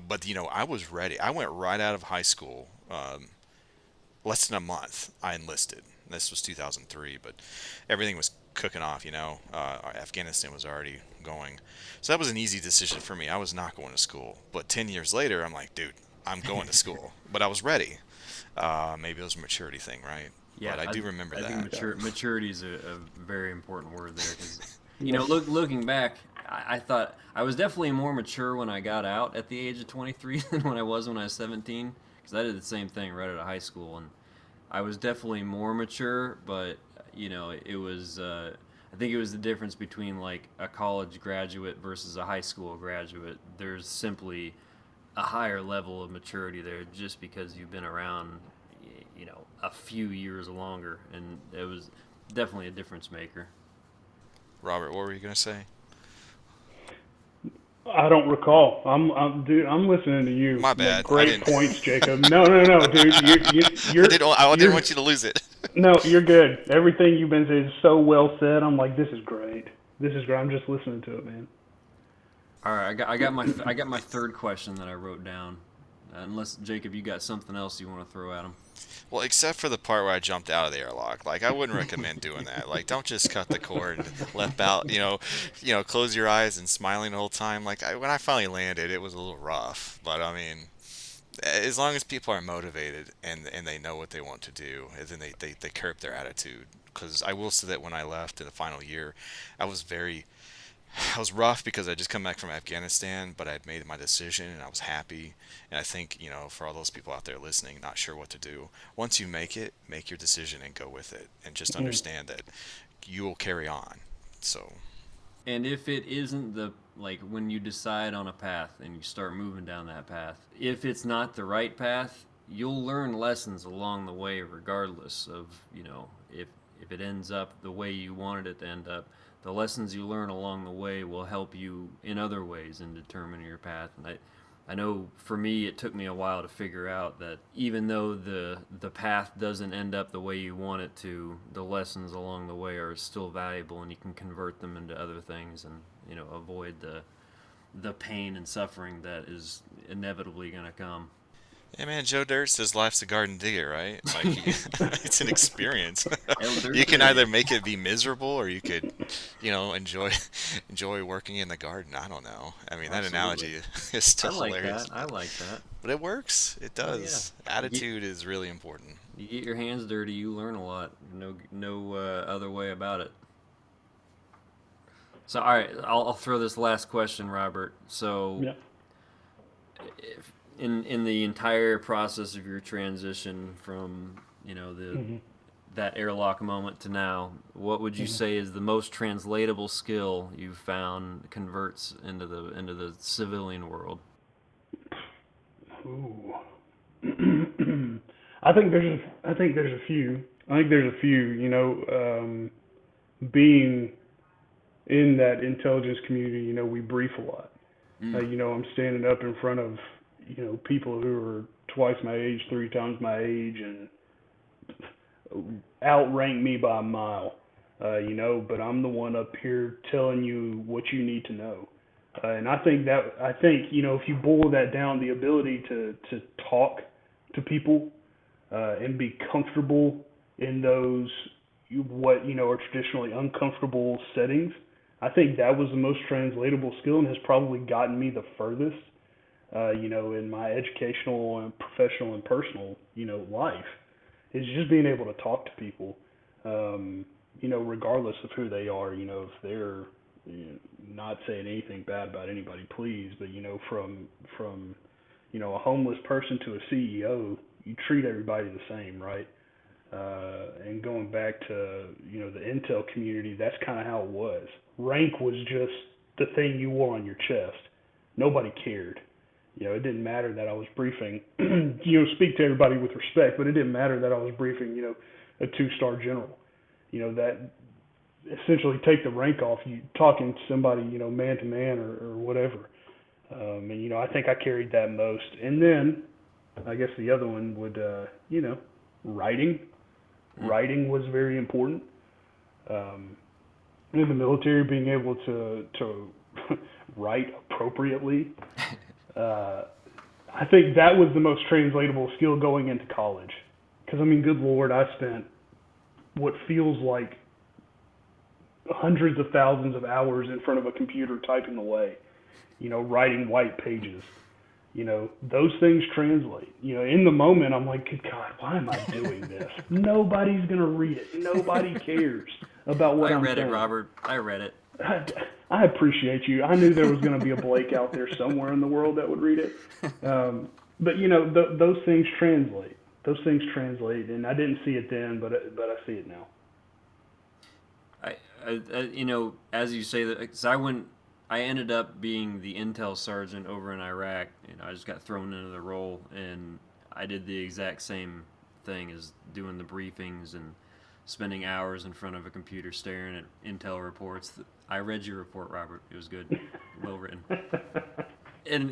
But, I was ready. I went right out of high school. Less than a month, I enlisted. This was 2003, but everything was cooking off, Afghanistan was already going. So that was an easy decision for me. I was not going to school. But 10 years later, I'm like, dude, I'm going to school. But I was ready. Maybe it was a maturity thing, right? Yeah, But I do remember I think that. Yeah. maturity is a very important word there, because Yes. looking back, I thought I was definitely more mature when I got out at the age of 23 than when I was when I was 17, because I did the same thing right out of high school, and I was definitely more mature. But it was I think it was the difference between like a college graduate versus a high school graduate. There's simply a higher level of maturity there just because you've been around a few years longer. And it was definitely a difference maker. Robert, what were you gonna say? I don't recall. Dude. I'm listening to you. My Make bad. I great didn't. points, Jacob. No, no, no, dude. I didn't You're. want you to lose it. No, you're good. Everything you've been saying is so well said. I'm like, this is great. This is great. I'm just listening to it, man. All right, I got my third question that I wrote down. Unless Jacob, you got something else you want to throw at him? Well, except for the part where I jumped out of the airlock. Like, I wouldn't recommend doing that. Like, don't just cut the cord and let out. Close your eyes and smiling the whole time. Like, when I finally landed, it was a little rough. But I mean, as long as people are motivated and they know what they want to do, and then they curb their attitude. Because I will say that when I left in the final year, I was very I was rough because I just come back from Afghanistan, but I had made my decision and I was happy. And I think, for all those people out there listening, not sure what to do, once you make it, make your decision and go with it, and just Mm. understand that you will carry on. So, And if it isn't the like when you decide on a path and you start moving down that path, if it's not the right path, you'll learn lessons along the way regardless of, if it ends up the way you wanted it to end up. The lessons you learn along the way will help you in other ways in determining your path. And I know for me it took me a while to figure out that even though the path doesn't end up the way you want it to, the lessons along the way are still valuable, and you can convert them into other things, and avoid the pain and suffering that is inevitably going to come. yeah, man, Joe Dirt says life's a garden digger, right? Like, it's an experience. You Elders can say. either make it be miserable, or you could, enjoy enjoy working in the garden. I don't know. I mean, that Absolutely. analogy is I still like hilarious, that. I like that. but it works. It Oh yeah. does. You get Attitude is really important. you get your hands dirty, you learn a lot. No other way about it. So all right, I'll throw this last question, Robert. So Yeah. if, in the entire process of your transition from the Hmm. that airlock moment to now, what would you Hmm. say is the most translatable skill you've found converts into the civilian world? Ooh. I think there's a few. I think there's a few. Being in that intelligence community, we brief a lot. Mm. I'm standing up in front of people who are twice my age, three times my age, and outrank me by a mile. But I'm the one up here telling you what you need to know. And if you boil that down, the ability to talk to people and be comfortable in those what are traditionally uncomfortable settings. I think that was the most translatable skill and has probably gotten me the furthest, in my educational and professional and personal, life, is just being able to talk to people, regardless of who they are, if they're not saying anything bad about anybody, please, but from a homeless person to a CEO, you treat everybody the same, right? And going back to the intel community, that's kind of how it was. Rank was just the thing you wore on your chest. Nobody cared. It didn't matter that I was briefing. Speak to everybody with respect, but it didn't matter that I was briefing. A two-star general. That essentially take the rank off you talking to somebody. Man to man or whatever. And I think I carried that most. And then I guess the other one would writing. Mm. Writing was very important. Um, in the military, being able to write appropriately, uh, I think that was the most translatable skill going into college. Because I mean, good lord, I spent what feels like hundreds of thousands of hours in front of a computer typing away, writing white pages. Those things translate. In the moment, I'm like, good God, why am I doing this? Nobody's going to read it. Nobody cares about what I I'm read it, saying. Robert. I read it. I appreciate you. I knew there was going to be a Blake out there somewhere in the world that would read it. But, those things translate. Those things translate. And I didn't see it then, but I see it now. As you say that, because I ended up being the intel sergeant over in Iraq. I just got thrown into the role, and I did the exact same thing as doing the briefings and spending hours in front of a computer staring at Intel reports. I read your report, Robert. It was good, well written. And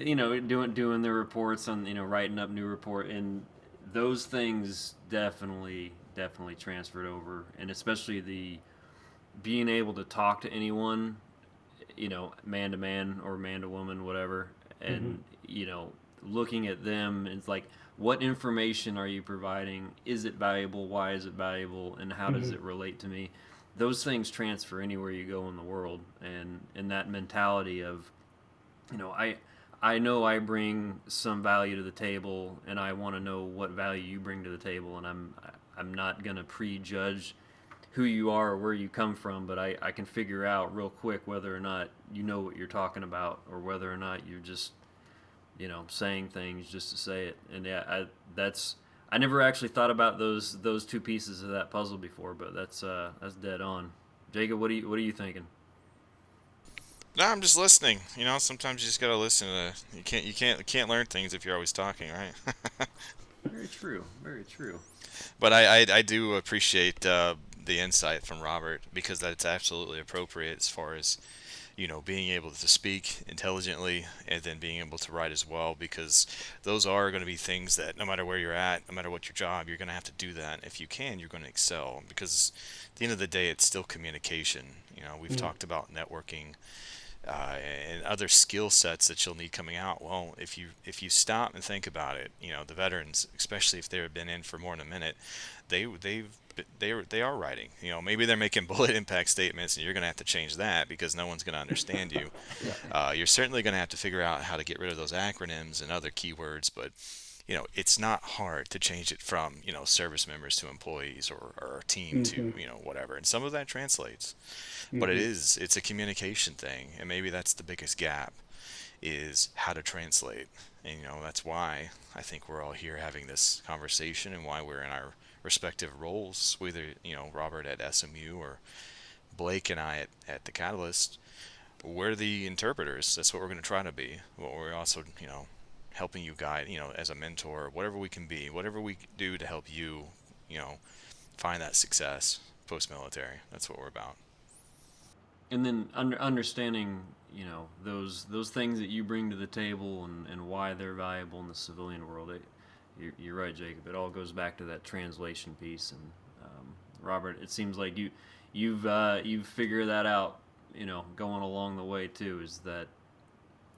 doing the reports on writing up new report, and those things definitely transferred over, and especially the being able to talk to anyone, man to man or man to woman, whatever, Hmm. and looking at them, it's like, what information are you providing? Is it valuable? Why is it valuable? And how does Hmm. it relate to me? Those things transfer anywhere you go in the world, and that mentality of, I know I bring some value to the table, and I want to know what value you bring to the table, and I'm not gonna prejudge who you are or where you come from, but I can figure out real quick whether or not you know what you're talking about, or whether or not you're just saying things just to say it. And yeah, I never actually thought about those two pieces of that puzzle before, but that's dead on. Jacob, what are you thinking? No, I'm just listening. Sometimes you just gotta listen. You can't learn things if you're always talking, right? Very true. Very true. But I do appreciate the insight from Robert, because that's absolutely appropriate as far as being able to speak intelligently and then being able to write as well, because those are going to be things that no matter where you're at, no matter what your job, you're going to have to do that. If you can, you're going to excel, because at the end of the day, it's still communication. We've Hmm. talked about networking and other skill sets that you'll need coming out. Well, if you stop and think about it, the veterans, especially if they've been in for more than a minute, they are writing. Maybe they're making bullet impact statements, and you're going to have to change that because no one's going to understand you. Yeah. You're certainly going to have to figure out how to get rid of those acronyms and other keywords, but it's not hard to change it from service members to employees, or a team to Hmm. whatever, and some of that translates. But Hmm. it's a communication thing, and maybe that's the biggest gap, is how to translate. And that's why I think we're all here having this conversation, and why we're in our respective roles, whether Robert at SMU or Blake and I at the Catalyst. We're the interpreters. That's what we're going to try to be. But we're also helping you guide, as a mentor, whatever we can be, whatever we do to help you, you know find that success post military. That's what we're about. And then understanding those things that you bring to the table, and why they're valuable in the civilian world. You're right, Jacob. It all goes back to that translation piece. And Robert, it seems like you've figured that out. Going along the way too, is that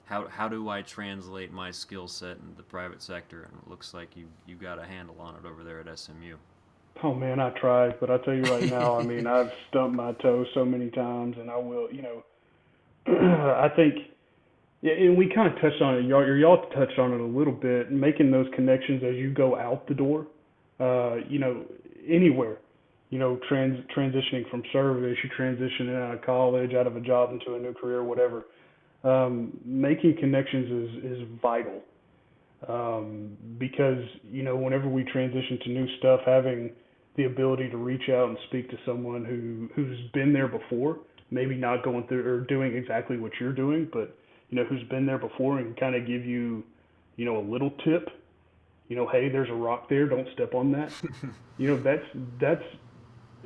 how do I translate my skill set into the private sector? And it looks like you got a handle on it over there at SMU. Oh man, I tried, but I tell you right now, I mean, I've stumped my toe so many times, and I will. I think, yeah, and we kind of touched on it. Y'all touched on it a little bit, making those connections as you go out the door. Uh, you know, anywhere. Transitioning from service, you transitioning out of college, out of a job into a new career, whatever. Making connections is vital, because whenever we transition to new stuff, having the ability to reach out and speak to someone who's been there before, maybe not going through or doing exactly what you're doing, but who's been there before, and kind of give you a little tip. Hey, there's a rock there, don't step on that. That's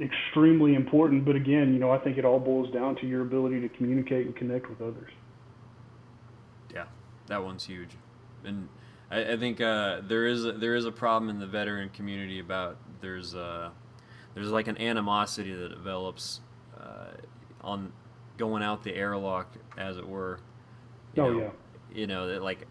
extremely important. But again, I think it all boils down to your ability to communicate and connect with others. Yeah, that one's huge. And I think there is a problem in the veteran community about there's like an animosity that develops on going out the airlock, as it were. You Oh know, yeah. that, like,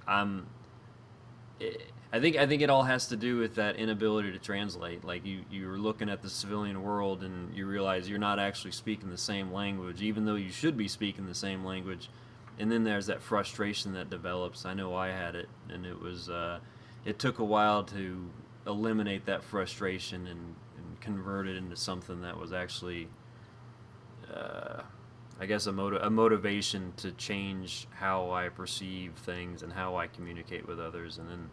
I think it all has to do with that inability to translate. Like, you're looking at the civilian world, and you realize you're not actually speaking the same language, even though you should be speaking the same language. And then there's that frustration that develops. I know I had it, and it took a while to eliminate that frustration, and convert it into something that was actually, uh, I guess, a motivation to change how I perceive things and how I communicate with others. And then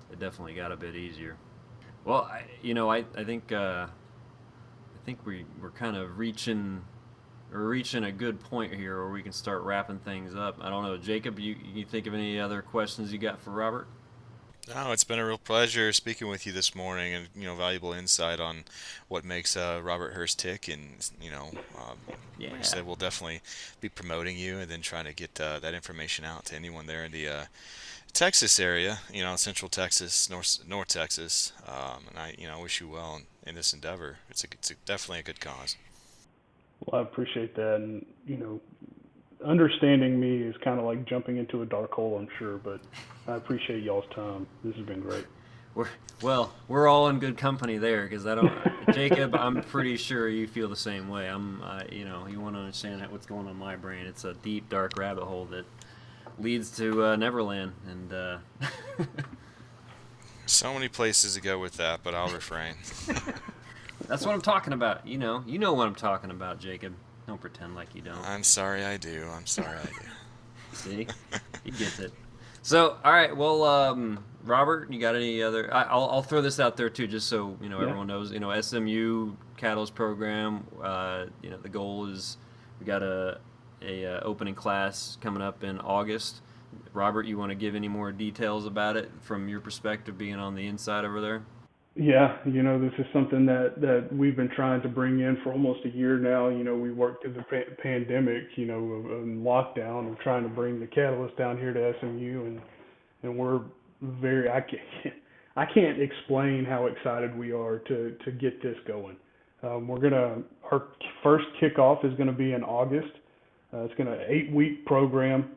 it definitely got a bit easier. Well, I think we're kind of reaching a good point here where we can start wrapping things up. I don't know, Jacob. You think of any other questions you got for Robert? No, it's been a real pleasure speaking with you this morning, and valuable insight on what makes Robert Hurst tick. And like I Yeah. said, we'll definitely be promoting you, and then trying to get that information out to anyone there in the Texas area. Central Texas, North Texas. And I, wish you well in this endeavor. Definitely a good cause. Well, I appreciate that, and understanding me is kind of like jumping into a dark hole, I'm sure, but I appreciate y'all's time. This has been great. We're we're all in good company there because I don't, Jacob. I'm pretty sure you feel the same way. You want to understand what's going on in my brain. It's a deep, dark rabbit hole that leads to Neverland, and So many places to go with that, but I'll refrain. that's what I'm talking about. You know what I'm talking about, Jacob. Don't pretend like you don't. I'm sorry I do. I'm sorry I do. See, he gets it. So, all right. Well, Robert, you got any other? I'll throw this out there too, just so Yeah. everyone knows. SMU Catalyst program. The goal is we got a opening class coming up in August. Robert, you want to give any more details about it from your perspective, being on the inside over there? Yeah, this is something that we've been trying to bring in for almost a year now. We worked through the pandemic, and lockdown, and trying to bring the Catalyst down here to SMU, and we're very I can't explain how excited we are to get this going. Our first kickoff is gonna be in August. It's gonna 8-week program.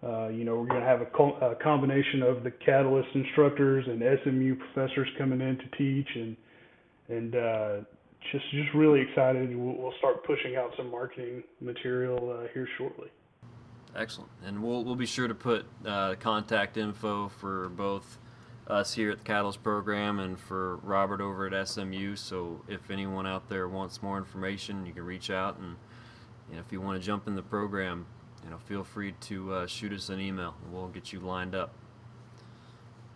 We're going to have a combination of the Catalyst instructors and SMU professors coming in to teach, and just really excited. We'll start pushing out some marketing material here shortly. Excellent, and we'll be sure to put contact info for both us here at the Catalyst program and for Robert over at SMU. So if anyone out there wants more information, you can reach out, and if you want to jump in the program, feel free to shoot us an email. We'll get you lined up.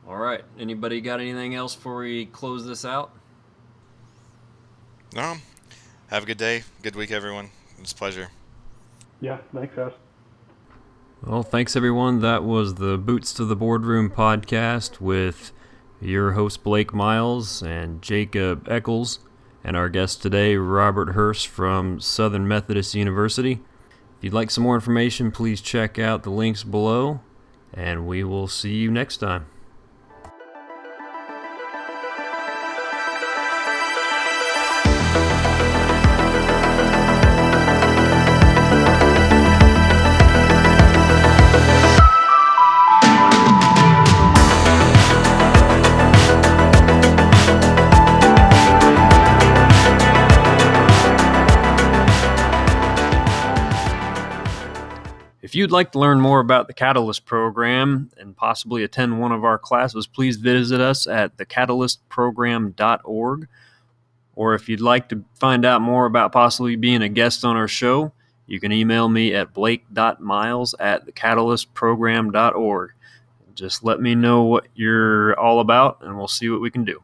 All right. Anybody got anything else before we close this out? No, have a good day, good week, everyone. It's a pleasure. Yeah, thanks, guys. Well, thanks everyone. That was the Boots to the Boardroom podcast with your host Blake Miles and Jacob Eccles, and our guest today, Robert Hurst from Southern Methodist University. If you'd like some more information, please check out the links below, and we will see you next time. If you'd like to learn more about the Catalyst program and possibly attend one of our classes, please visit us at thecatalystprogram.org. Or if you'd like to find out more about possibly being a guest on our show, you can email me at blake.miles@thecatalystprogram.org. Just let me know what you're all about, and we'll see what we can do.